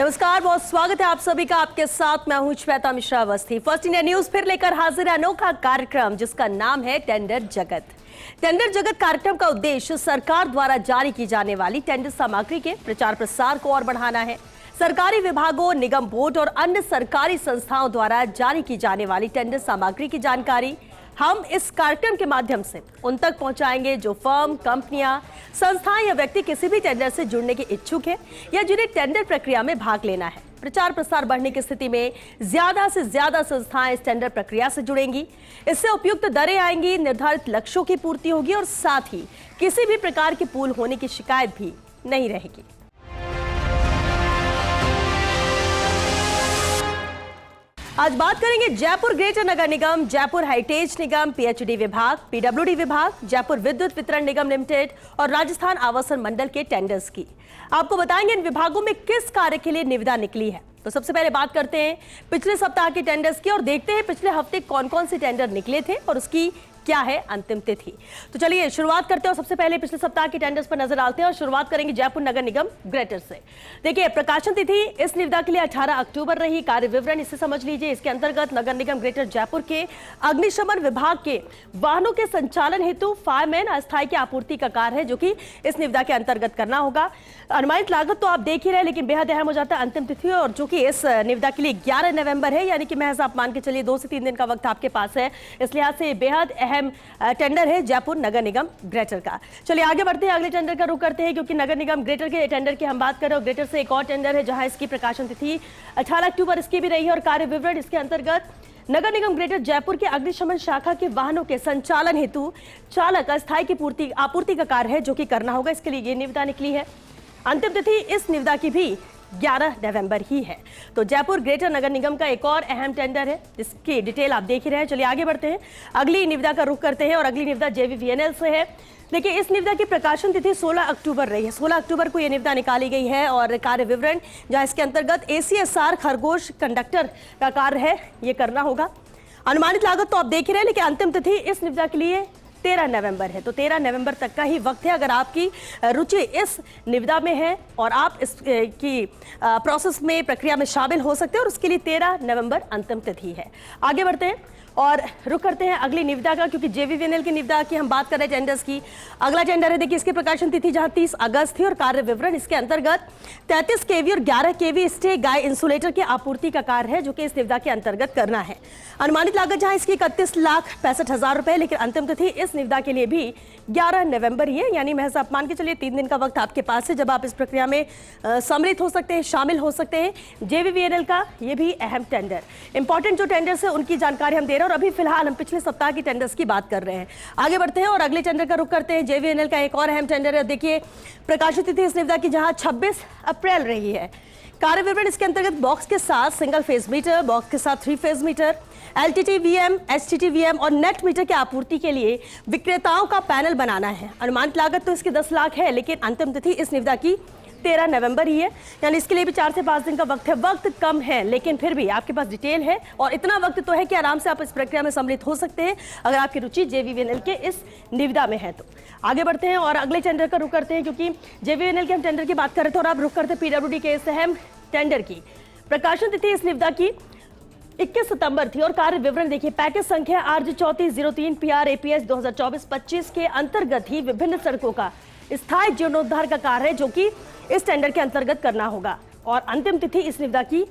नमस्कार, बहुत स्वागत है आप सभी का। आपके साथ मैं हूं Shweta Mishra Awasthi. First India news फिर लेकर हाजिर है अनोखा कार्यक्रम जिसका नाम है टेंडर जगत। टेंडर जगत कार्यक्रम का उद्देश्य सरकार द्वारा जारी की जाने वाली टेंडर सामग्री के प्रचार प्रसार को और बढ़ाना है। सरकारी विभागों, निगम बोर्ड और अन्य सरकारी संस्थाओं द्वारा जारी की जाने वाली टेंडर सामग्री की जानकारी हम इस कार्यक्रम के माध्यम से उन तक पहुंचाएंगे जो फर्म, कंपनियां, संस्थाएं या व्यक्ति किसी भी टेंडर से जुड़ने के इच्छुक है या जिन्हें टेंडर प्रक्रिया में भाग लेना है। प्रचार प्रसार बढ़ने की स्थिति में ज्यादा से ज्यादा संस्थाएं इस टेंडर प्रक्रिया से जुड़ेंगी। इससे उपयुक्त दरें आएंगी, निर्धारित लक्ष्यों की पूर्ति होगी और साथ ही किसी भी प्रकार की पूल होने की शिकायत भी नहीं रहेगी। आज बात करेंगे जयपुर ग्रेटर नगर निगम, जयपुर हेरिटेज निगम, पीएचडी विभाग, पीडब्ल्यूडी विभाग, जयपुर विद्युत वितरण निगम लिमिटेड और राजस्थान आवासन मंडल के टेंडर्स की। आपको बताएंगे इन विभागों में किस कार्य के लिए निविदा निकली है। तो सबसे पहले बात करते हैं पिछले सप्ताह के टेंडर्स की और देखते हैं पिछले हफ्ते कौन कौन से टेंडर निकले थे और उसकी क्या है अंतिम तिथि। तो चलिए शुरुआत करते हैं और सबसे पहले पिछले सप्ताह के टेंडर्स पर नजर डालते हैं और शुरुआत करेंगे जयपुर नगर निगम ग्रेटर से। देखिए, प्रकाशन तिथि इस निविदा के लिए 18 अक्टूबर रही। कार्य विवरण इसे समझ लीजिए। इसके अंतर्गत नगर निगम ग्रेटर जयपुर के अग्निशमन विभाग के वाहनों के संचालन हेतु फायरमैन अस्थायी की आपूर्ति का कार्य है जो कि इस निविदा के अंतर्गत करना होगा। अनुमानित लागत तो आप देख ही रहे, लेकिन बेहद अहम हो जाता है अंतिम तिथि, और जो कि इस निविदा के लिए 11 नवंबर है, यानी कि महज आप मान के चलिए 2 से 3 दिन का वक्त आपके पास है। इस लिहाज से बेहद अहम टेंडर है जयपुर नगर निगम ग्रेटर का। चलिए आगे बढ़ते हैं, अगले टेंडर का रुख करते हैं, क्योंकि नगर निगम ग्रेटर के टेंडर की हम बात कर रहे हैं। ग्रेटर से एक और टेंडर है जहां इसकी प्रकाशन तिथि 18 अक्टूबर इसकी भी रही है और कार्य विवरण इसके अंतर्गत नगर निगम ग्रेटर जयपुर के अग्निशमन शाखा के वाहनों के संचालन हेतु चालक अस्थायी की आपूर्ति का कार्य है जो कि करना होगा। इसके लिए ये निविदा निकली है। अंतिम तिथि इस निविदा की भी 11 नवंबर ही है। तो जयपुर ग्रेटर नगर निगम का एक और अहम टेंडर है जिसकी डिटेल आप देख ही रहे हैं। चलिए आगे बढ़ते हैं, अगली निविदा का रुख करते हैं और अगली निविदा जेवीवीएनएल से है। देखिए, इस निविदा की प्रकाशन तिथि 16 अक्टूबर रही है। 16 अक्टूबर को यह निविदा निकाली गई है और कार्य विवरण जहां इसके अंतर्गत एसीएसआर खरगोश कंडक्टर का कार्य है, ये करना होगा। अनुमानित लागत तो आप देख ही रहे हैं, लेकिन अंतिम तिथि इस निविदा के लिए 13 नवंबर है। तो 13 नवंबर तक का ही वक्त है अगर आपकी रुचि इस निविदा में है और आप इस की प्रोसेस में, प्रक्रिया में शामिल हो सकते हैं, और उसके लिए 13 नवंबर अंतिम तिथि है। आगे बढ़ते हैं और रुक करते हैं अगली निविदा का, क्योंकि जेवीवीएनएल की निविदा की हम बात कर रहे हैं टेंडर्स की। अगला टेंडर है, देखिए इसकी प्रकाशन तिथि जहां 30 अगस्त थी और कार्य विवरण इसके अंतर्गत 33 केवी और 11 केवी स्टे गाय इंसुलेटर की आपूर्ति का कार्य है जो कि इस निविदा के अंतर्गत करना है। अनुमानित लागत जहां इसकी 31,65,000 रुपए, लेकिन अंतिम तिथि इस निविदा के लिए भी 11 नवंबर ही है, यानी महज आप मान के चलिए 3 दिन का वक्त आपके पास है जब आप इस प्रक्रिया में सम्मिलित हो सकते हैं, शामिल हो सकते हैं। जेवीवीएनएल का ये भी अहम टेंडर, इंपॉर्टेंट जो टेंडर्स है उनकी जानकारी हम दे रहे हैं और अभी फिलहाल हम पिछले सप्ताह की टेंडर्स की बात कर रहे हैं। आगे बढ़ते हैं और अगले टेंडर का रुख करते हैं। जेवीएनएल का एक और अहम टेंडर है। देखिए, प्रकाशन तिथि इस निविदा की जहां 26 अप्रैल रही है। कार्य विवरण इसके अंतर्गत बॉक्स के साथ सिंगल फेज मीटर, बॉक्स के साथ 3 फेज मीटर, एलटीटीवीएम, एचटीटीवीएम और नेट मीटर की आपूर्ति के लिए विक्रेताओं का पैनल बनाना है। अनुमानित लागत तो इसकी 10 लाख है, लेकिन अंतिम तिथि इस निविदा की 13 नवंबर ही है, यानी इसके लिए भी 4 से 5 दिन का वक्त है। वक्त कम है, लेकिन फिर भी आपके पास डिटेल है और इतना वक्त तो है कि आराम से आप इस प्रक्रिया में सम्मिलित हो सकते हैं अगर आपकी रुचि जेवीवीएनएल के इस निविदा में है। तो आगे बढ़ते हैं और अगले टेंडर का रुख करते हैं, क्योंकि जेवीवीएनएल के हम टेंडर की बात कर रहे थे और आप रुख करते हैं पीडब्ल्यूडी के इस अहम टेंडर की। प्रकाशन तिथि इस निविदा की 21 सितंबर थी और कार्य विवरण देखिए, पैकेज संख्या RJ3403 PRAPS 2024-25 के अंतर्गत ही विभिन्न सड़कों का स्थायी जीर्णोद्धार का कार्य है जो कि इस टेंडर के अंतर्गत करना होगा और अंतिम तिथि इस निविदा की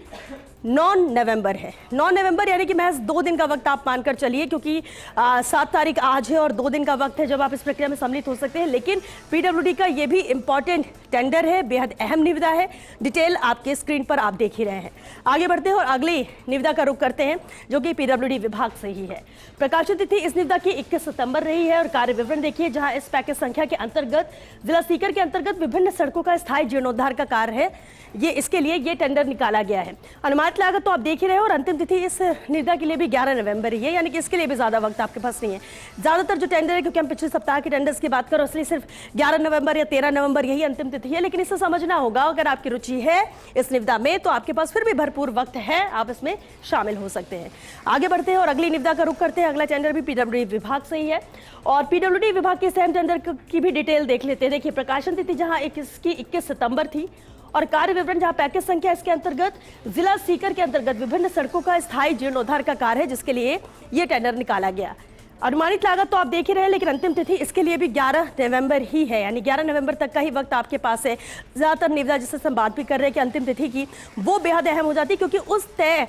9 नवंबर है। 9 नवंबर यानी कि महज 2 दिन का वक्त आप मानकर चलिए, क्योंकि 7 तारीख आज है और 2 दिन का वक्त है जब आप इस प्रक्रिया में सम्मिलित हो सकते हैं। लेकिन पीडब्ल्यूडी का ये भी इंपॉर्टेंट टेंडर है, बेहद अहम निविदा है। डिटेल आपके स्क्रीन पर आप देख ही रहे हैं। आगे बढ़ते हैं और अगली निविदा का रुख करते हैं जो कि पीडब्ल्यूडी विभाग से ही है। प्रकाशन तिथि इस निविदा की 21 सितंबर रही है और कार्य विवरण देखिए, जहां इस पैकेज संख्या के अंतर्गत जिला सीकर के अंतर्गत विभिन्न सड़कों का स्थायी जीर्णोद्धार का कार्य है, ये इसके लिए ये टेंडर निकाला गया है। अनुमानित लागत तो आप देख ही रहे हो और अंतिम तिथि इस निविदा के लिए भी 11 नवंबर ही है, यानी कि इसके लिए भी ज्यादा वक्त आपके पास नहीं है। ज्यादातर जो टेंडर है, क्योंकि हम पिछले सप्ताह के टेंडर्स की बात करो, इसलिए सिर्फ 11 नवंबर या 13 नवंबर यही अंतिम तिथि है, लेकिन इसे समझना होगा अगर आपकी रुचि है इस निविदा में तो आपके पास फिर भी भरपूर वक्त है, आप इसमें शामिल हो सकते हैं। आगे बढ़ते हैं और अगली निविदा का रुख करते हैं। अगला टेंडर भी पीडब्ल्यूडी विभाग से ही है और पीडब्ल्यूडी विभाग के सेम टेंडर की भी डिटेल देख लेते हैं। देखिए, प्रकाशन तिथि जहां इसकी 21 सितंबर थी और कार्य विवरण जहां पैकेज संख्या इसके अंतर्गत जिला सीकर के अंतर्गत विभिन्न सड़कों का स्थायी जीर्णोद्धार का कार्य है, जिसके लिए ये टेंडर निकाला गया। अनुमानित लागत तो आप देख ही रहे हैं, लेकिन अंतिम तिथि इसके लिए भी 11 नवंबर ही है, यानी 11 नवंबर तक का ही वक्त आपके पास है। ज्यादातर निविदा जिससे हम बात भी कर रहे हैं कि अंतिम तिथि की, वो बेहद अहम हो जाती है, क्योंकि उस तय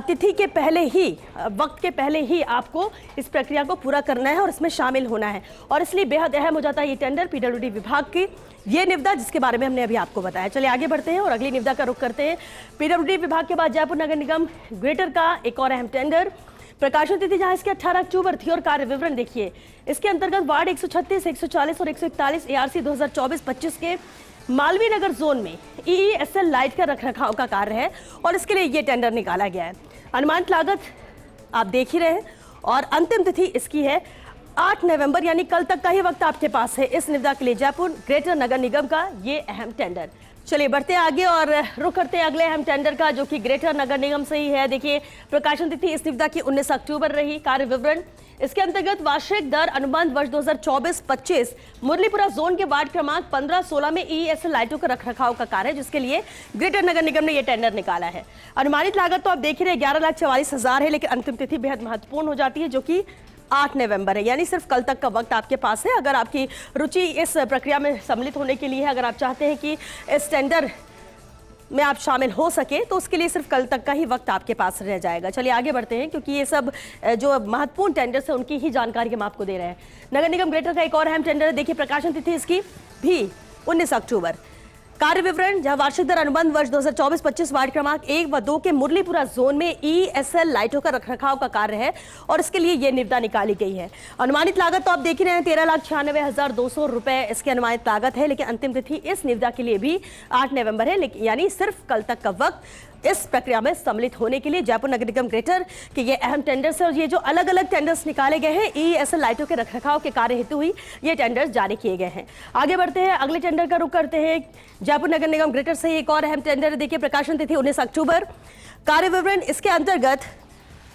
तिथि के पहले ही, वक्त के पहले ही आपको इस प्रक्रिया को पूरा करना है और इसमें शामिल होना है, और इसलिए बेहद अहम हो जाता है ये टेंडर पीडब्ल्यूडी विभाग की ये निविदा, जिसके बारे में हमने अभी आपको बताया। चलिए आगे बढ़ते हैं और अगली निविदा का रुख करते हैं। पीडब्ल्यूडी विभाग के बाद जयपुर नगर निगम ग्रेटर का एक और अहम टेंडर, प्रकाशन तिथि जहां इसके 18 अक्टूबर थी, और कार्य विवरण देखिए इसके अंतर्गत वार्ड 136, 140 और 141 एआरसी 2024-25 के मालवीय नगर जोन में ईईएसएल लाइट का रखरखाव का कार्य है, और इसके लिए ये टेंडर निकाला गया है। अनुमानित लागत आप देख ही रहे हैं, और अंतिम तिथि इसकी है 8 नवंबर, यानी कल तक का ही वक्त आपके पास है इस निविदा के लिए, जयपुर ग्रेटर नगर निगम का ये अहम टेंडर। चलिए बढ़ते हैं आगे और रुख करते हैं अगले अहम टेंडर का, जो कि ग्रेटर नगर निगम से ही है। देखिए प्रकाशन तिथि इस निविदा की 19 अक्टूबर रही। कार्य विवरण इसके अंतर्गत वार्षिक दर अनुबंध वर्ष 2024-25 मुरलीपुरा जोन के वार्ड क्रमांक 15-16 में ईएसएल लाइटों का रखरखाव का कार्य है, जिसके लिए ग्रेटर नगर निगम ने यह टेंडर निकाला है। अनुमानित लागत तो आप देख रहे हैं 11,44,000 है, लेकिन अंतिम तिथि बेहद महत्वपूर्ण हो जाती है, जो कि 8 नवंबर है, यानी सिर्फ कल तक का वक्त आपके पास है। अगर आपकी रुचि इस प्रक्रिया में सम्मिलित होने के लिए है, अगर आप चाहते हैं कि इस टेंडर में आप शामिल हो सके, तो उसके लिए सिर्फ कल तक का ही वक्त आपके पास रह जाएगा। चलिए आगे बढ़ते हैं, क्योंकि ये सब जो महत्वपूर्ण टेंडर्स है उनकी ही जानकारी हम आपको दे रहे हैं। नगर निगम ग्रेटर का एक और अहम टेंडर है, देखिए प्रकाशन तिथि इसकी भी 19 अक्टूबर। कार्य विवरण जहां वार्षिक दर अनुबंध वर्ष 2024-25 वार्ड क्रमांक 1 व 2 के मुरलीपुरा जोन में ईएसएल लाइटों का रखरखाव का कार्य है, और इसके लिए यह निविदा निकाली गई है। अनुमानित लागत तो आप देख रहे हैं 13,96,200 रुपए इसकी अनुमानित लागत है, लेकिन अंतिम तिथि इस निविदा के लिए भी 8 नवंबर है, लेकिन यानी सिर्फ कल तक का वक्त इस प्रक्रिया में सम्मिलित होने के लिए जयपुर नगर निगम ग्रेटर के ये अहम टेंडर्स है। और ये जो अलग अलग टेंडर्स निकाले गए हैं ईएसएल लाइटों के रखरखाव के कार्य हेतु ही ये टेंडर्स जारी किए गए हैं। आगे बढ़ते हैं, अगले टेंडर का रुख करते हैं। जयपुर नगर निगम ग्रेटर से एक और अहम टेंडर, देखिए प्रकाशन तिथि 19 अक्टूबर। कार्य विवरण इसके अंतर्गत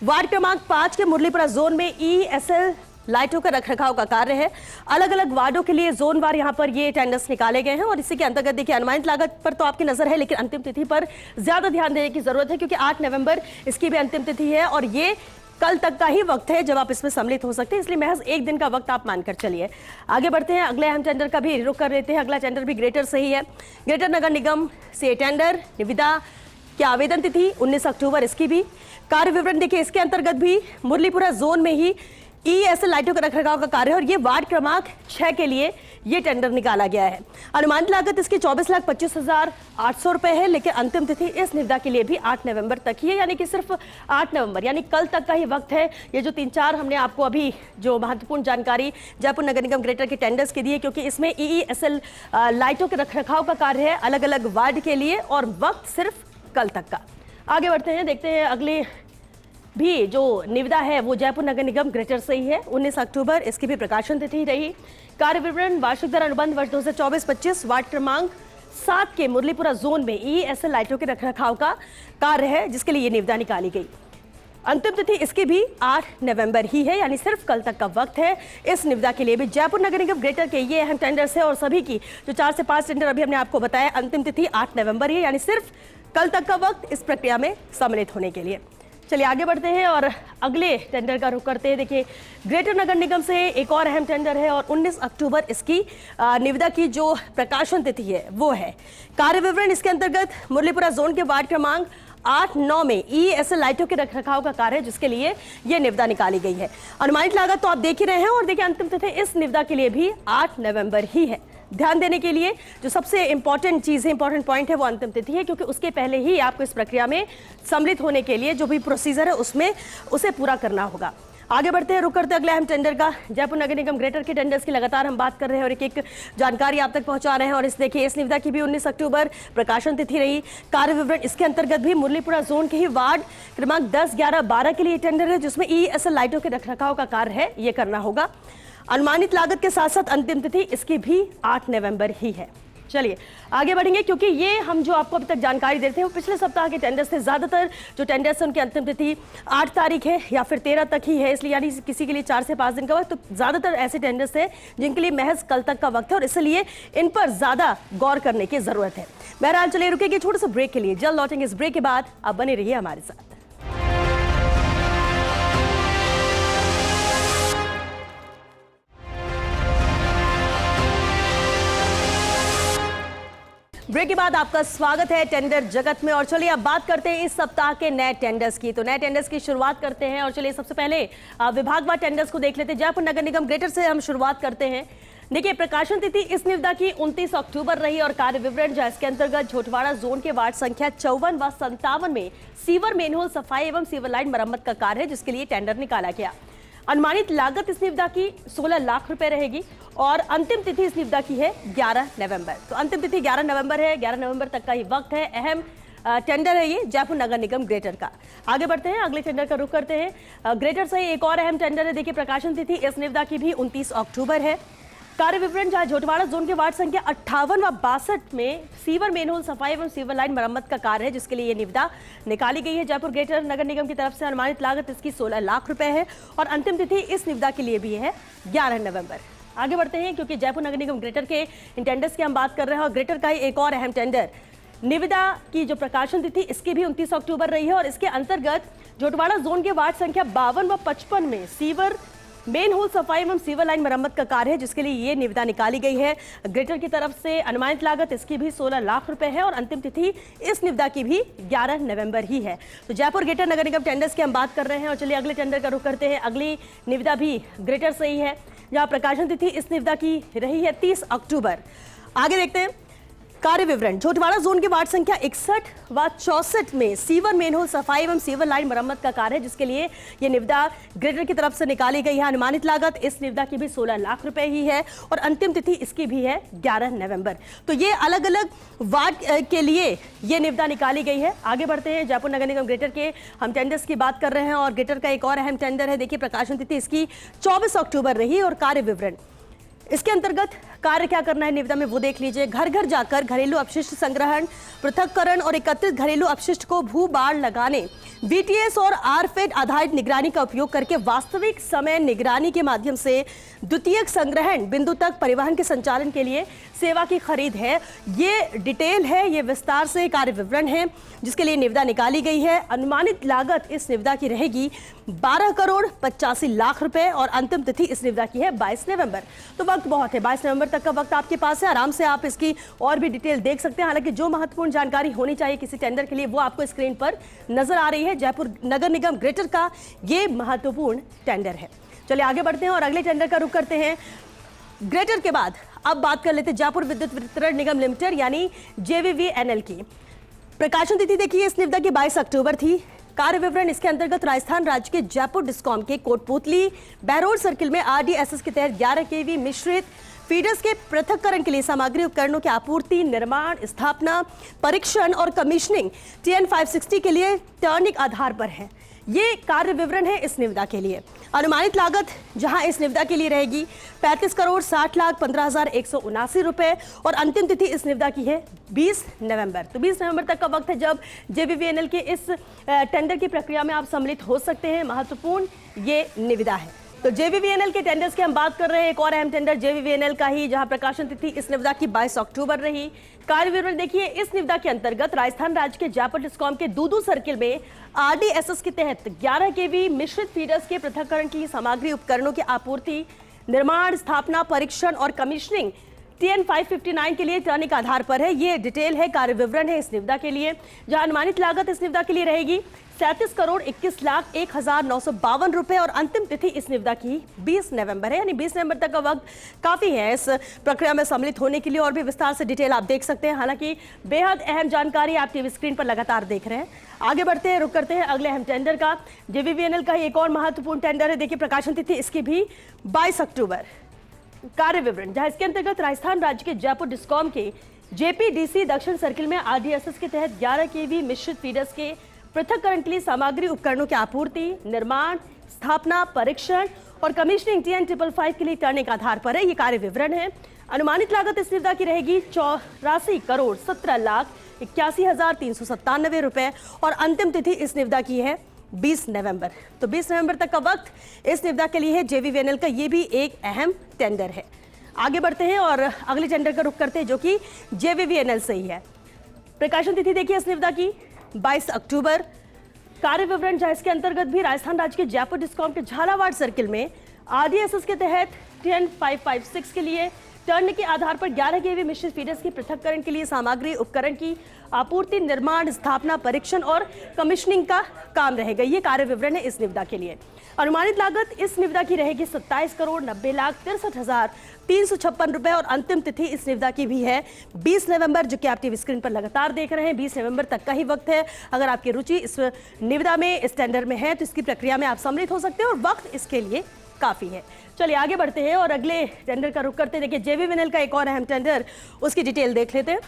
वार्ड क्रमांक 5 के मुरलीपुरा जोन में ईएसएल लाइटों का रखरखाव का कार्य है। अलग अलग वार्डों के लिए जोन वार यहाँ पर ये टेंडर्स निकाले गए हैं, और इसी के अंतर्गत देखिए अनुमानित लागत पर तो आपकी नजर है, लेकिन अंतिम तिथि पर ज्यादा ध्यान देने की जरूरत है, क्योंकि 8 नवंबर इसकी भी अंतिम तिथि है, और ये कल तक का ही वक्त है जब आप इसमें सम्मिलित हो सकते हैं, इसलिए महज एक दिन का वक्त आप मानकर चलिए। आगे बढ़ते हैं, अगले अहम टेंडर का भी रुख कर लेते हैं। अगला टेंडर भी ग्रेटर से ही है। ग्रेटर नगर निगम से टेंडर निविदा की आवेदन तिथि 19 अक्टूबर इसकी भी। कार्य विवरण देखिए इसके अंतर्गत भी मुरलीपुरा जोन में ही ईएसएल लाइटों का रखरखाव का कार्य है, और ये वार्ड क्रमांक 6 के लिए ये टेंडर निकाला गया है। अनुमानित लागत इसकी 24,25,800 रुपए है, लेकिन अंतिम तिथि इस निविदा के लिए भी 8 नवंबर तक ही है, यानी कि सिर्फ 8 नवंबर यानी कल तक का ही वक्त है। ये जो 3-4 हमने आपको अभी जो महत्वपूर्ण जानकारी जयपुर नगर निगम ग्रेटर के टेंडर्स की दी है, क्योंकि इसमें ईएसएल लाइटों के रखरखाव का कार्य है अलग अलग वार्ड के लिए, और वक्त सिर्फ कल तक का। आगे बढ़ते हैं, देखते हैं अगले भी जो निविदा है वो जयपुर नगर निगम ग्रेटर से ही है। 19 अक्टूबर इसकी भी प्रकाशन तिथि रही। कार्य विवरण वार्षिक दर अनुबंध वर्ष 2024-25 वार्ड क्रमांक 7 के मुरलीपुरा जोन में ईएसएल लाइटों के रखरखाव का कार्य है, जिसके लिए ये निविदा निकाली गई। अंतिम तिथि इसकी भी 8 नवंबर ही है, यानी सिर्फ कल तक का वक्त है इस निविदा के लिए भी। जयपुर नगर निगम ग्रेटर के ये अहम टेंडर्स है, और सभी की जो 4 से 5 टेंडर अभी हमने आपको बताया, अंतिम तिथि 8 नवंबर ही है, यानी सिर्फ कल तक का वक्त इस प्रक्रिया में सम्मिलित होने के लिए। चलिए आगे बढ़ते हैं और अगले टेंडर का रुख करते हैं। देखिए ग्रेटर नगर निगम से एक और अहम टेंडर है, और 19 अक्टूबर इसकी निविदा की जो प्रकाशन तिथि है वो है। कार्य विवरण इसके अंतर्गत मुरलीपुरा जोन के वार्ड क्रमांक 8-9 में ईएसएल लाइटों के रखरखाव का कार्य है, जिसके लिए यह निविदा निकाली गई है। अनुमानित लागत तो आप देख ही रहे हैं, और देखिए अंतिम तिथि इस निविदा के लिए भी 8 नवंबर ही है। ध्यान देने के लिए जो सबसे इंपॉर्टेंट चीज है, इंपॉर्टेंट पॉइंट है, वो अंतिम तिथि है, क्योंकि उसके पहले ही आपको इस प्रक्रिया में सम्मिलित होने के लिए जो भी प्रोसीजर है उसमें उसे पूरा करना होगा। आगे बढ़ते हैं, रुक करते अगले अहम टेंडर का। जयपुर नगर निगम ग्रेटर के टेंडर्स की लगातार हम बात कर रहे हैं और एक एक जानकारी आप तक पहुंचा रहे हैं, और इस देखिए इस निविदा की भी 19 अक्टूबर प्रकाशन तिथि रही। कार्य विवरण इसके अंतर्गत भी मुरलीपुरा जोन के ही वार्ड क्रमांक 10, 11, 12 के लिए टेंडर है, जिसमें ईएसएल लाइटों के रखरखाव का कार्य है, ये करना होगा। अनुमानित लागत के साथ साथ अंतिम तिथि इसकी भी 8 नवंबर ही है। चलिए आगे बढ़ेंगे, क्योंकि ये हम जो आपको अभी तक जानकारी देते हैं वो पिछले सप्ताह के टेंडर्स थे। ज्यादातर जो टेंडर्स हैं उनकी अंतिम तिथि 8 तारीख है या फिर 13 तक ही है, इसलिए यानी किसी के लिए 4 से 5 दिन का वक्त। तो ज्यादातर ऐसे टेंडर्स हैं जिनके लिए महज कल तक का वक्त है, और इसलिए इन पर ज्यादा गौर करने की जरूरत है। बहरहाल चलिए रुकेंगे छोटे से ब्रेक के लिए, जल्द लौटेंगे इस ब्रेक के बाद। आप बने रहिए हमारे साथ। ब्रेक के बाद आपका स्वागत है टेंडर जगत में। और चलिए अब बात करते हैं इस सप्ताह के नए टेंडर्स की। तो नए टेंडर्स की शुरुआत करते हैं और चलिए सबसे पहले विभागवार टेंडर्स को देख लेते हैं। जयपुर नगर निगम ग्रेटर से हम शुरुआत करते हैं। देखिए, प्रकाशन तिथि इस निविदा की 29 अक्टूबर रही और कार्य विवरण जो इसके अंतर्गत झोटवाड़ा जोन के वार्ड संख्या 54 व 57 में सीवर मेनहोल सफाई एवं सीवर लाइन मरम्मत का कार्य है, जिसके लिए टेंडर निकाला गया। अनुमानित लागत इस निविदा की 16 लाख रुपए रहेगी और अंतिम तिथि इस निविदा की है 11 नवंबर। तो अंतिम तिथि 11 नवंबर है, 11 नवंबर तक का ही वक्त है। अहम टेंडर है ये जयपुर नगर निगम ग्रेटर का। आगे बढ़ते हैं, अगले टेंडर का रुख करते हैं। ग्रेटर से एक और अहम टेंडर है। देखिए, प्रकाशन तिथि इस निविदा की भी 29 अक्टूबर है। कार्य विवरण जहां झोटवाड़ा जोन के वार्ड संख्या 58 व 62 में सीवर मेनहोल सफाई एवं सीवर लाइन मरम्मत का कार्य है, जिसके लिए यह निविदा निकाली गई है जयपुर ग्रेटर नगर निगम की तरफ से। अनुमानित लागत इसकी 16 लाख रुपए है और अंतिम तिथि इस निविदा के लिए भी है 11 नवंबर। आगे बढ़ते हैं, क्योंकि जयपुर नगर निगम ग्रेटर के इन टेंडर्स की हम बात कर रहे हैं और ग्रेटर का ही एक और अहम टेंडर निविदा की जो प्रकाशन तिथि इसकी भी 29 अक्टूबर रही है और इसके अंतर्गत झोटवाड़ा जोन के वार्ड संख्या 52 व 55 में सीवर मेन होल सफाई एवं सीवर लाइन मरम्मत का कार्य है, जिसके लिए ये निविदा निकाली गई है ग्रेटर की तरफ से। अनुमानित लागत इसकी भी 16 लाख रुपए है और अंतिम तिथि इस निविदा की भी 11 नवंबर ही है। तो जयपुर ग्रेटर नगर निगम टेंडर्स की हम बात कर रहे हैं और चलिए अगले टेंडर का रुख करते हैं। अगली निविदा भी ग्रेटर से ही है, जहां प्रकाशन तिथि इस निविदा की रही है 30 अक्टूबर। आगे देखते हैं कार्य विवरण। झोटवाड़ा जोन के वार्ड संख्या 61 व 64 में सीवर मेनहोल सफाई एवं सीवर लाइन मरम्मत का कार्य है, जिसके लिए यह निविदा ग्रेटर की तरफ से निकाली गई है। अनुमानित लागत इस निविदा की भी 16 लाख रुपए ही है और अंतिम तिथि इसकी भी है 11 नवंबर। तो ये अलग अलग वार्ड के लिए ये निविदा निकाली गई है। आगे बढ़ते हैं, जयपुर नगर निगम ग्रेटर के हम टेंडर्स की बात कर रहे हैं और ग्रेटर का एक और अहम टेंडर है। देखिए, प्रकाशन तिथि इसकी 24 अक्टूबर रही और कार्य विवरण इसके अंतर्गत कार्य क्या करना है निविदा में वो देख लीजिए। घर घर जाकर घरेलू अपशिष्ट संग्रहण, पृथक्करण और एकत्रित घरेलू अपशिष्ट को भू बाढ़ लगाने, बीटीएस और आरफेड आधारित निगरानी का उपयोग करके वास्तविक समय निगरानी के माध्यम से द्वितीयक संग्रहण बिंदु तक परिवहन के संचालन के लिए सेवा की खरीद है। ये डिटेल है, ये विस्तार से कार्य विवरण है जिसके लिए निविदा निकाली गई है। अनुमानित लागत इस निविदा की रहेगी 12 करोड़ 85 लाख रुपए और अंतिम तिथि इस निविदा की है 22 नवंबर। तो वक्त बहुत है, 22 नवंबर तक का वक्त आपके पास है। आराम से आप इसकी और भी डिटेल देख सकते हैं। हालांकि जो महत्वपूर्ण जानकारी होनी चाहिए किसी टेंडर के लिए वो आपको स्क्रीन पर नजर आ रही है। जयपुर नगर निगम ग्रेटर का ये महत्वपूर्ण टेंडर है। चलिए आगे बढ़ते हैं और अगले टेंडर का रुख करते हैं। ग्रेटर के बाद अब बात कर लेते हैं जयपुर विद्युत वितरण निगम लिमिटेड यानी JVVNL की। प्रकाशन तिथि देखिए इस निविदा की 22 अक्टूबर थी। कार्य विवरण इसके अंतर्गत राजस्थान राज्य के जयपुर डिस्कॉम के कोटपुतली बहरोड सर्किल में RDSS के तहत 11 kV मिश्रित फीडर्स के पृथक्करण के लिए सामग्री उपकरणों की आपूर्ति, निर्माण, स्थापना, परीक्षण और कमीशनिंग TN 560 के लिए टर्निक आधार पर है। ये कार्य विवरण है इस निविदा के लिए। अनुमानित लागत जहां इस निविदा के लिए रहेगी 35 करोड़ 60 लाख 15,179 रुपए और अंतिम तिथि इस निविदा की है 20 नवंबर। तो 20 नवंबर तक का वक्त है जब JVVNL के इस टेंडर की प्रक्रिया में आप सम्मिलित हो सकते हैं। महत्वपूर्ण ये निविदा है। तो JVVNL के टेंडर्स की हम बात कर रहे हैं। एक और अहम टेंडर JVVNL का ही, जहां प्रकाशन तिथि इस निविदा की 22 अक्टूबर रही। कार्य विवरण देखिए, इस निविदा के अंतर्गत राजस्थान राज्य के जयपुर डिस्कॉम के दूदू सर्किल में RDSS के तहत 11 kV मिश्रित फीडर्स के पृथक्करण की सामग्री उपकरणों की आपूर्ति, निर्माण, स्थापना, परीक्षण और कमीशनिंग TN 559 के लिए टर्निक आधार पर है। ये डिटेल है, कार्य विवरण है इस निविदा के लिए। जहां अनुमानित लागत इस निविदा के लिए रहेगी 37 करोड़ 21 लाख 1,952 रुपए और अंतिम तिथि इस निविदा की 20 नवंबर है। यानी 20 नवंबर तक का वक्त काफी है इस प्रक्रिया में सम्मिलित होने के लिए। और भी विस्तार से डिटेल आप देख सकते हैं। हालांकि बेहद अहम जानकारी आप टीवी स्क्रीन पर लगातार देख रहे हैं। आगे बढ़ते हैं, रुक करते हैं अगले अहम टेंडर का। JVVNL का एक और महत्वपूर्ण टेंडर है। देखिए, प्रकाशन तिथि इसकी भी 22 अक्टूबर। कार्य विवरण जहां इसके अंतर्गत राजस्थान राज्य के जयपुर डिस्कॉम के JPDC दक्षिण सर्किल में RDSS के तहत 11 kV मिश्रित फीडर्स के पृथक्करण के लिए सामग्री उपकरणों की आपूर्ति, निर्माण, स्थापना, परीक्षण और कमीशनिंग TN 555 के लिए टर्निक आधार पर है। ये कार्य विवरण है। अनुमानित लागत इस निविदा की रहेगी 84 करोड़ 17 लाख 81,397 रुपए और अंतिम तिथि इस निविदा की है 20 नवंबर। तो 20 नवंबर तक का वक्त इस निविदा के लिए है। JVVNL का ये भी एक अहम टेंडर है। आगे बढ़ते हैं और अगले टेंडर का रुख करते हैं जो कि JVVNL से ही है। प्रकाशन तिथि देखिए इस निविदा की 22 अक्टूबर। कार्य विवरण जहां इसके अंतर्गत भी राजस्थान राज्य के जयपुर डिस्कॉम के झालावाड़ सर्किल में आरडीएसएस के तहत 10556 के लिए टर्न के आधार पर 11 केवी मिश्रित फीडर्स की पृथक्करण के लिए सामग्री उपकरण की आपूर्ति, निर्माण, स्थापना, परीक्षण और कमीशनिंग का काम रहेगा। ये कार्य विवरण है इस निविदा के लिए। अनुमानित लागत इस निविदा की रहेगी 27,90,63,356 रुपए और अंतिम तिथि इस निविदा की भी है 20 नवंबर, जो कि आप टीवी स्क्रीन पर लगातार देख रहे हैं। 20 नवंबर तक का ही वक्त है। अगर आपकी रुचि इस निविदा में, इस टेंडर में है तो इसकी प्रक्रिया में आप सम्मिलित हो सकते हैं और वक्त इसके लिए काफी है। चलिए आगे बढ़ते हैं और अगले टेंडर का रुख करते हैं। देखिए जेवीवीएनएल का एक और अहम टेंडर, उसकी डिटेल देख लेते हैं।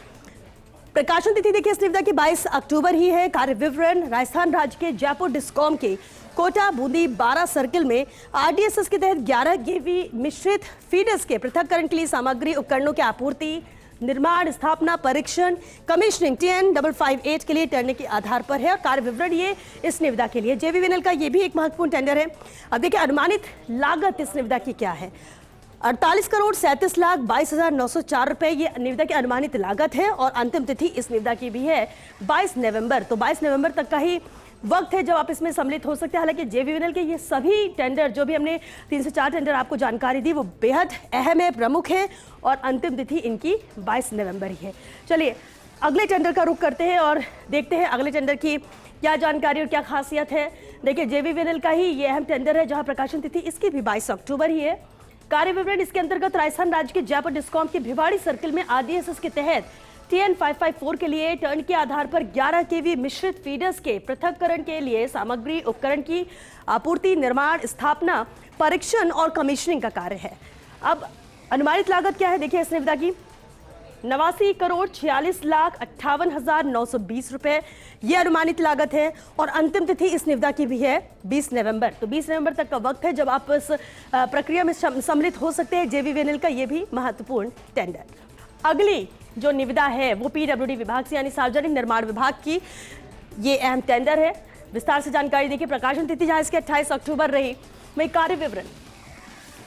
प्रकाशन तिथि देखिए इस निविदा की 22 अक्टूबर ही है। कार्य विवरण राजस्थान राज्य के जयपुर डिस्कॉम के कोटा बूंदी 12 सर्किल में आरडीएसएस के तहत 11 केवी मिश्रित फीडर्स के पृथक्करण के लिए सामग्री, उपकरणों की आपूर्ति, निर्माण, स्थापना, परीक्षण, कमीशनिंग 10558 के लिए टर्न के आधार पर है और कार्य विवरण ये इस निविदा के लिए। जेवीवीएनएल का ये भी एक महत्वपूर्ण टेंडर है। अब देखिए अनुमानित लागत इस निविदा की क्या है। 48,37,22,904 रुपए ये निविदा की अनुमानित लागत है और अंतिम तिथि इस निविदा की भी है 22 नवंबर। तो 22 नवंबर तक का ही वक्त है जब आप इसमें सम्मिलित हो सकते हैं। हालांकि जेवीवीएनएल के ये सभी टेंडर, जो भी हमने 3 से 4 टेंडर आपको जानकारी दी, वो बेहद अहम है, प्रमुख है और अंतिम तिथि इनकी 22 नवंबर ही है। चलिए अगले टेंडर का रुख करते हैं और देखते हैं अगले टेंडर की क्या जानकारी और क्या खासियत है। देखिए जेवीवीएनएल का ही ये अहम टेंडर है जहां प्रकाशन तिथि इसकी भी 22 अक्टूबर ही है। कार्य विवरण इसके अंतर्गत राजस्थान राज्य के जयपुर डिस्कॉम के भिवाड़ी सर्किल में आरडीएसएस के तहत TN554 के लिए टर्न के आधार पर 11 केवी मिश्रित फीडर्स के पृथक्करण के लिए सामग्री, उपकरण की आपूर्ति, निर्माण, स्थापना, परीक्षण और कमीशनिंग का कार्य है। अब अनुमानित लागत क्या है देखिए इस निविदा की 89,46,58,920 रुपए ये अनुमानित लागत है और अंतिम तिथि इस निविदा की भी है 20 नवंबर। तो 20 नवंबर तक का वक्त है जब आप इस प्रक्रिया में सम्मिलित हो सकते हैं। जेवीवीएनएल का ये भी महत्वपूर्ण टेंडर। अगली जो निविदा है वो पीडब्ल्यूडी विभाग से यानी सार्वजनिक निर्माण विभाग की ये अहम टेंडर है। विस्तार से जानकारी देखिए। प्रकाशन तिथि जहां इसके 28 अक्टूबर रही। वही कार्य विवरण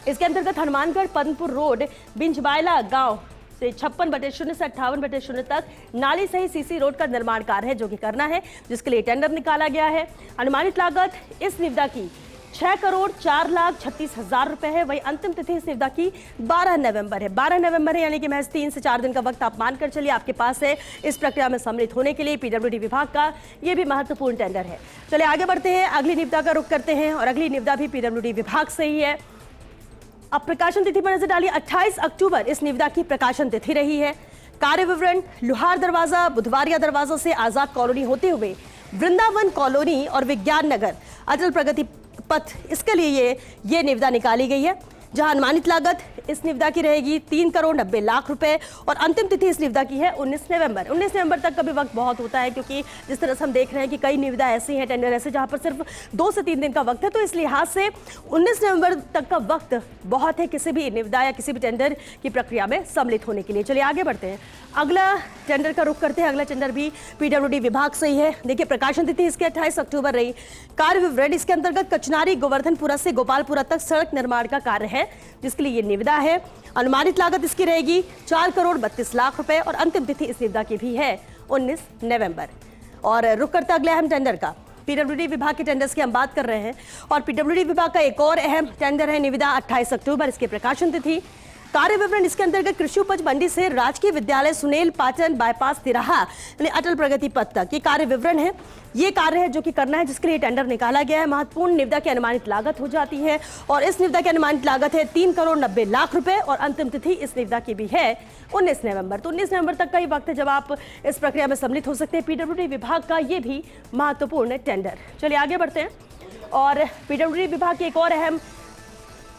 इसके अंतर्गत हनुमानगढ़ पद्मपुर रोड बिंजबायला गांव से 56/0 से 58/0 तक नाली सहित सीसी रोड का निर्माण कार्य है जो कि करना है, जिसके लिए टेंडर निकाला गया है। अनुमानित लागत इस निविदा की 6,04,36,000 रुपए है। वही अंतिम तिथि इस निविदा की 12 नवंबर है। 12 नवंबर है यानी कि महज 3 से 4 दिन का वक्त आप मानकर चलिए आपके पास है इस प्रक्रिया में सम्मिलित होने के लिए। पीडब्ल्यूडी विभाग का ये भी महत्वपूर्ण टेंडर है। चलिए आगे बढ़ते हैं, अगली निविदा का रुख करते हैं और अगली निविदा भी पीडब्ल्यूडी विभाग से ही है। अब प्रकाशन तिथि पर नजर डालिए। 28 अक्टूबर इस निविदा की प्रकाशन तिथि रही है। कार्य विवरण लुहार दरवाजा, बुधवारिया दरवाजा से आजाद कॉलोनी होते हुए वृंदावन कॉलोनी और विज्ञान नगर अटल प्रगति पथ, इसके लिए ये निविदा निकाली गई है जहां अनुमानित लागत इस निविदा की रहेगी 3,90,00,000 रुपए और अंतिम तिथि इस निविदा की है 19 नवंबर। 19 नवंबर तक का भी वक्त बहुत होता है क्योंकि जिस तरह से हम देख रहे हैं कि कई निविदा ऐसी हैं, टेंडर ऐसे जहां पर सिर्फ 2 से 3 दिन का वक्त है। तो इस लिहाज से 19 नवंबर तक का वक्त बहुत है किसी भी निविदा या किसी भी टेंडर की प्रक्रिया में सम्मिलित होने के लिए। चलिए आगे बढ़ते हैं, अगला टेंडर का रुख करते हैं। अगला टेंडर भी पीडब्ल्यूडी विभाग से ही है। देखिए प्रकाशन तिथि इसके 28 अक्टूबर रही। कार्य विवरण इसके अंतर्गत कचनारी गोवर्धनपुरा से गोपालपुरा तक सड़क निर्माण का कार्य है जिसके लिए ये निविदा है। अनुमानित लागत इसकी रहेगी 4,32,00,000 रुपए और अंतिम तिथि इस निविदा की भी है 19 नवंबर। और रुक करते अगले अहम टेंडर का। पीडब्ल्यूडी विभाग के टेंडर्स की हम बात कर रहे हैं और पीडब्ल्यूडी विभाग का एक और अहम टेंडर है निविदा 28 अक्टूबर इसके प्रकाशन तिथि। कार्य विवरण इसके अंतर्गत कृषि उपज मंडी से राजकीय विद्यालय सुनेल पाटन बाईपास तिराहा यानी अटल प्रगति पथ तक ये कार्य विवरण है। ये कार्य है जो कि करना है जिसके लिए टेंडर निकाला गया है। महत्वपूर्ण निविदा की अनुमानित लागत हो जाती है और इस निविदा की अनुमानित लागत है 3,90,00,000 रुपए और अंतिम तिथि इस निविदा की भी है 19 नवंबर। तो 19 नवंबर तक का ही वक्त है जब आप इस प्रक्रिया में सम्मिलित हो सकते हैं। पीडब्ल्यूडी विभाग का ये भी महत्वपूर्ण टेंडर। चलिए आगे बढ़ते हैं और पीडब्ल्यूडी विभाग की एक और अहम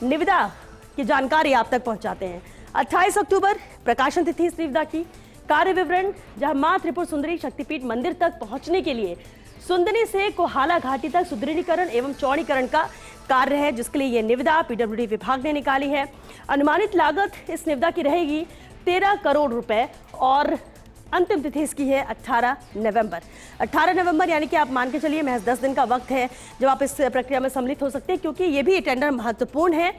निविदा की जानकारी आप तक पहुंचाते हैं। 28 अक्टूबर प्रकाशन तिथि इस निविदा की। कार्य विवरण जहां मां त्रिपुर सुंदरी शक्तिपीठ मंदिर तक पहुंचने के लिए सुंदनी से कोहाला घाटी तक सुदृढ़ीकरण एवं चौड़ीकरण का कार्य है जिसके लिए यह निविदा पीडब्ल्यूडी विभाग ने निकाली है। अनुमानित लागत इस निविदा की रहेगी 13 करोड़ रुपए और अंतिम तिथि इसकी है 18 नवंबर। 18 नवंबर यानी कि आप मान के चलिए महज 10 दिन का वक्त है जब आप इस प्रक्रिया में सम्मिलित हो सकते हैं क्योंकि ये भी टेंडर महत्वपूर्ण है।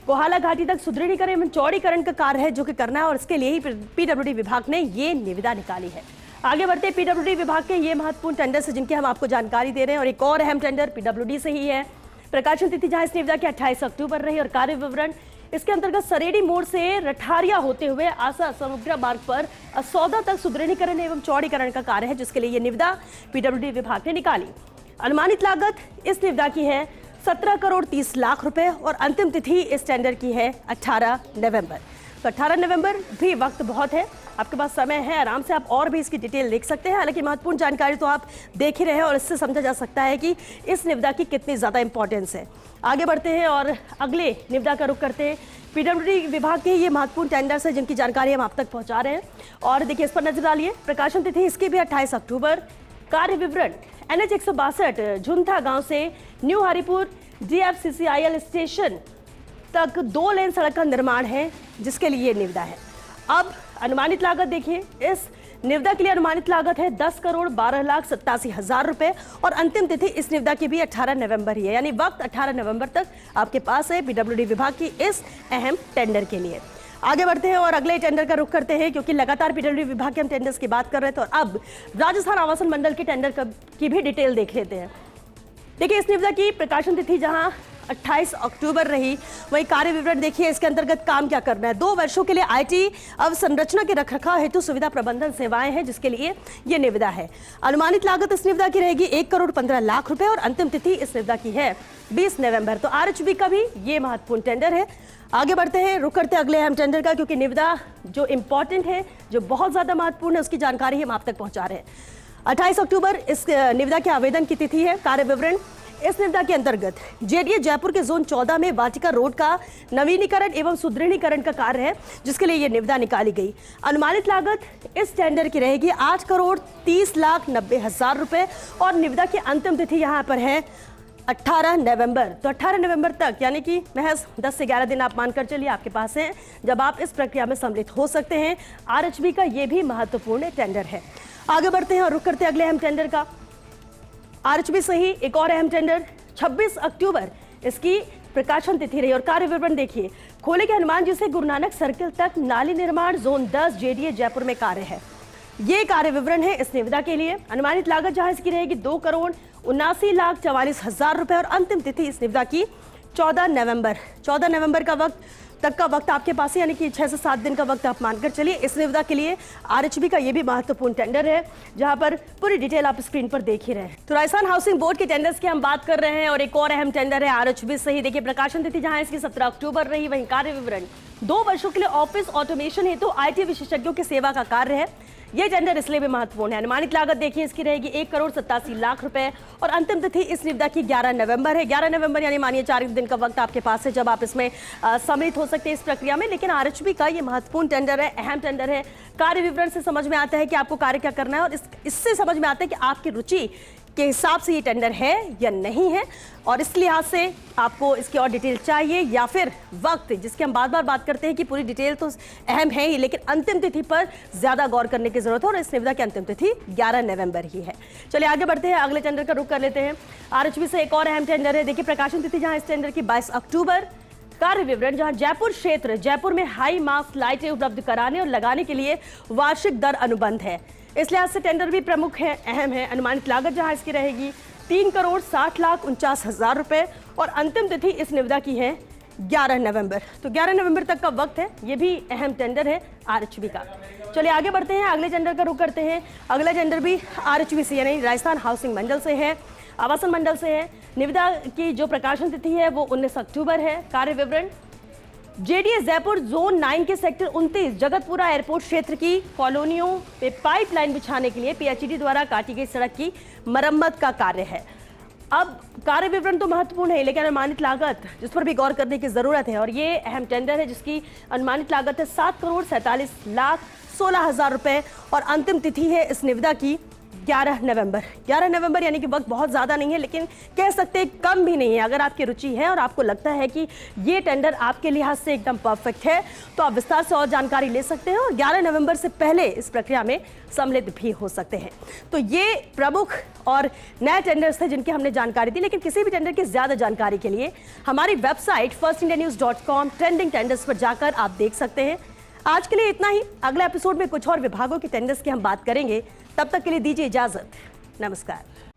कोहाला घाटी तक सुदृढ़ीकरण एवं चौड़ीकरण का कार्य है जो कि करना है और इसके लिए ही पीडब्ल्यूडी विभाग ने ये निविदा निकाली है। आगे बढ़ते पीडब्ल्यूडी विभाग के ये महत्वपूर्ण टेंडर से जिनकी हम आपको जानकारी दे रहे हैं और एक और अहम टेंडर पीडब्ल्यूडी से ही है। प्रकाशन तिथि जहां इस निविदा की 28 अक्टूबर रही और कार्य विवरण इसके अंतर्गत सरेडी मोड़ से रठारिया होते हुए आसा समग्र मार्ग पर असौदा तक सुदृढ़ीकरण एवं चौड़ीकरण का कार्य है जिसके लिए ये निविदा पीडब्ल्यूडी विभाग ने निकाली। अनुमानित लागत इस निविदा की है 17 करोड़ 30 लाख रुपए और अंतिम तिथि इस टेंडर की है 18 नवंबर। तो 18 नवंबर भी वक्त बहुत है, आपके पास समय है, आराम से आप और भी इसकी डिटेल देख सकते हैं। हालांकि महत्वपूर्ण जानकारी तो आप देख ही रहे हैं और इससे समझा जा सकता है कि इस निविदा की कितनी ज़्यादा इंपॉर्टेंस है। आगे बढ़ते हैं और अगले निविदा का रुख करते हैं। पीडब्ल्यूडी विभाग के ये महत्वपूर्ण टेंडर्स है जिनकी जानकारी हम आप तक पहुंचा रहे हैं और देखिए इस पर नजर डालिए। प्रकाशन तिथि इसकी भी 28 अक्टूबर। कार्य विवरण NH 162 झुंथा गांव से न्यू हरिपुर DFCCIL स्टेशन तक 2 लेन सड़क का निर्माण है जिसके लिए ये निविदा है। अब अनुमानित लागत देखिए, इस निविदा के लिए अनुमानित लागत है 10 करोड़ 12 लाख 87 हजार रुपए और अंतिम तिथि इस निविदा की भी 18 नवंबर ही है, यानी वक्त 18 नवंबर तक आपके पास है पीडब्ल्यूडी विभाग की इस अहम टेंडर के लिए। आगे बढ़ते हैं और अगले टेंडर का रुख करते हैं क्योंकि लगातार पीडब्ल्यूडी विभाग के हम टेंडर्स की बात कर रहे थे और अब राजस्थान आवासन मंडल के टेंडर की भी डिटेल देख लेते हैं। देखिए इस निविदा की प्रकाशन तिथि जहां 28 अक्टूबर रही, वही कार्य विवरण देखिए इसके अंतर्गत काम क्या करना है। 2 वर्षों के लिए IT अवसंरचना के रखरखाव हेतु सुविधा प्रबंधन सेवाएं हैं जिसके लिए ये निविदा है। अनुमानित लागत इस निविदा की रहेगी 1 करोड़ 15 लाख रुपए और अंतिम तिथि इस निविदा की है 20 नवंबर। तो RHB का भी ये महत्वपूर्ण टेंडर है। आगे बढ़ते हैं, रुक करते अगले अहम टेंडर का क्योंकि निविदा जो इंपॉर्टेंट है, जो बहुत ज्यादा महत्वपूर्ण है, उसकी जानकारी हम आप तक पहुंचा रहे हैं। 28 अक्टूबर इस निविदा के आवेदन की तिथि है। कार्य विवरण इस निविदा के अंतर्गत JDA जयपुर के जोन 14 में वाटिका रोड का नवीनीकरण एवं सुदृढ़ीकरण का कार्य है जिसके लिए यह निविदा निकाली गई। अनुमानित लागत इस टेंडर की रहेगी 8 करोड़ 30 लाख 90 हजार रुपए और निविदा की अंतिम तिथि यहां पर है 18 नवंबर। तो 18 नवंबर तक यानी कि महज 10 से 11 दिन आप मानकर चलिए आपके पास हैं जब आप इस प्रक्रिया में सम्मिलित हो सकते हैं। RHB का यह भी महत्वपूर्ण टेंडर है। आगे बढ़ते हैं और रुक करते अगले अहम टेंडर का। RHB से ही एक और अहम टेंडर 26 अक्टूबर इसकी प्रकाशन तिथि रही और कार्य विवरण देखिए। खोले के हनुमान जी से गुरु नानक सर्किल तक नाली निर्माण जोन 10 JDA जयपुर में कार्य है। ये कार्य विवरण है इस निविदा के लिए। अनुमानित लागत जहां इसकी रहेगी 2 करोड़ 79 लाख 44 हजार रुपए और अंतिम तिथि इस निविदा की 14 नवंबर। 14 नवंबर का वक्त आपके पास है, यानी कि 6 से 7 दिन का वक्त आप मानकर चलिए। इस निविदा के लिए RHB का ये भी महत्वपूर्ण टेंडर है जहां पर पूरी डिटेल आप स्क्रीन पर देख ही रहे हैं। तो राजस्थान हाउसिंग बोर्ड के टेंडर्स की हम बात कर रहे हैं और एक और अहम टेंडर है RHB से ही। देखिए प्रकाशन तिथि जहां इसकी 17 अक्टूबर रही, वहीं कार्य विवरण 2 वर्षों के लिए ऑफिस ऑटोमेशन हेतु IT विशेषज्ञों की सेवा का कार्य है। ये टेंडर इसलिए भी महत्वपूर्ण है। अनुमानित लागत देखिए इसकी रहेगी 1 करोड़ 87 लाख रुपए और अंतिम तिथि इस निविदा की 11 नवंबर है। 11 नवंबर यानी मानिए 4 दिन का वक्त आपके पास है जब आप इसमें सम्मिलित हो सकते हैं इस प्रक्रिया में। लेकिन RHB का ये महत्वपूर्ण टेंडर है, अहम टेंडर है। कार्य विवरण से समझ में आता है कि आपको कार्य क्या करना है और इससे समझ में आता है कि आपकी रुचि के हिसाब से ये टेंडर है या नहीं है और इस लिहाज से आपको इसकी और डिटेल चाहिए या फिर वक्त, जिसकी हम बार बार बात करते हैं कि पूरी डिटेल तो अहम है ही लेकिन अंतिम तिथि पर ज्यादा गौर करने की जरूरत है और इस निविदा की अंतिम तिथि 11 नवंबर ही है। चलिए आगे बढ़ते हैं, अगले टेंडर का रुख कर लेते हैं। RHB से एक और अहम टेंडर है। देखिए प्रकाशन तिथि जहां इस टेंडर की 22 अक्टूबर। कार्य विवरण जहां जयपुर क्षेत्र जयपुर में हाई मास्ट लाइटें उपलब्ध कराने और लगाने के लिए वार्षिक दर अनुबंध है। इस लिहाज से टेंडर भी प्रमुख है, अहम है। अनुमानित लागत जहां इसकी रहेगी 3 करोड़ 60 लाख 49 हजार रुपए और अंतिम तिथि इस निविदा की है 11 नवंबर। तो 11 नवंबर तक का वक्त है, ये भी अहम टेंडर है RHB का। चलिए आगे बढ़ते हैं, अगले टेंडर का रुख करते हैं। अगला टेंडर भी RHB से यानी राजस्थान हाउसिंग मंडल से है, आवासन मंडल से है। निविदा की जो प्रकाशन तिथि है वो 19 अक्टूबर है। कार्य विवरण JDA जयपुर जोन 9 के सेक्टर 29 जगतपुरा एयरपोर्ट क्षेत्र की कॉलोनियों पे पाइपलाइन बिछाने के लिए PHED द्वारा काटी गई सड़क की मरम्मत का कार्य है। अब कार्य विवरण तो महत्वपूर्ण है लेकिन अनुमानित लागत जिस पर भी गौर करने की जरूरत है और ये अहम टेंडर है जिसकी अनुमानित लागत है 7 करोड़ 47 लाख 16 हजार रुपए और अंतिम तिथि है इस निविदा की 11 नवंबर यानी कि वक्त बहुत ज़्यादा नहीं है, लेकिन कह सकते हैं कम भी नहीं है। अगर आपकी रुचि है और आपको लगता है कि ये टेंडर आपके लिहाज से एकदम परफेक्ट है, तो आप विस्तार से और जानकारी ले सकते हैं और 11 नवंबर से पहले इस प्रक्रिया में सम्मिलित भी हो सकते हैं। तो ये प्रमुख और नए टेंडर्स थे जिनकी हमने जानकारी दी, लेकिन किसी भी टेंडर की ज़्यादा जानकारी के लिए हमारी वेबसाइट firstindianews.com ट्रेंडिंग टेंडर्स पर जाकर आप देख सकते हैं। आज के लिए इतना ही। अगले एपिसोड में कुछ और विभागों के टेंडर्स की हम बात करेंगे। तब तक के लिए दीजिए इजाजत। नमस्कार।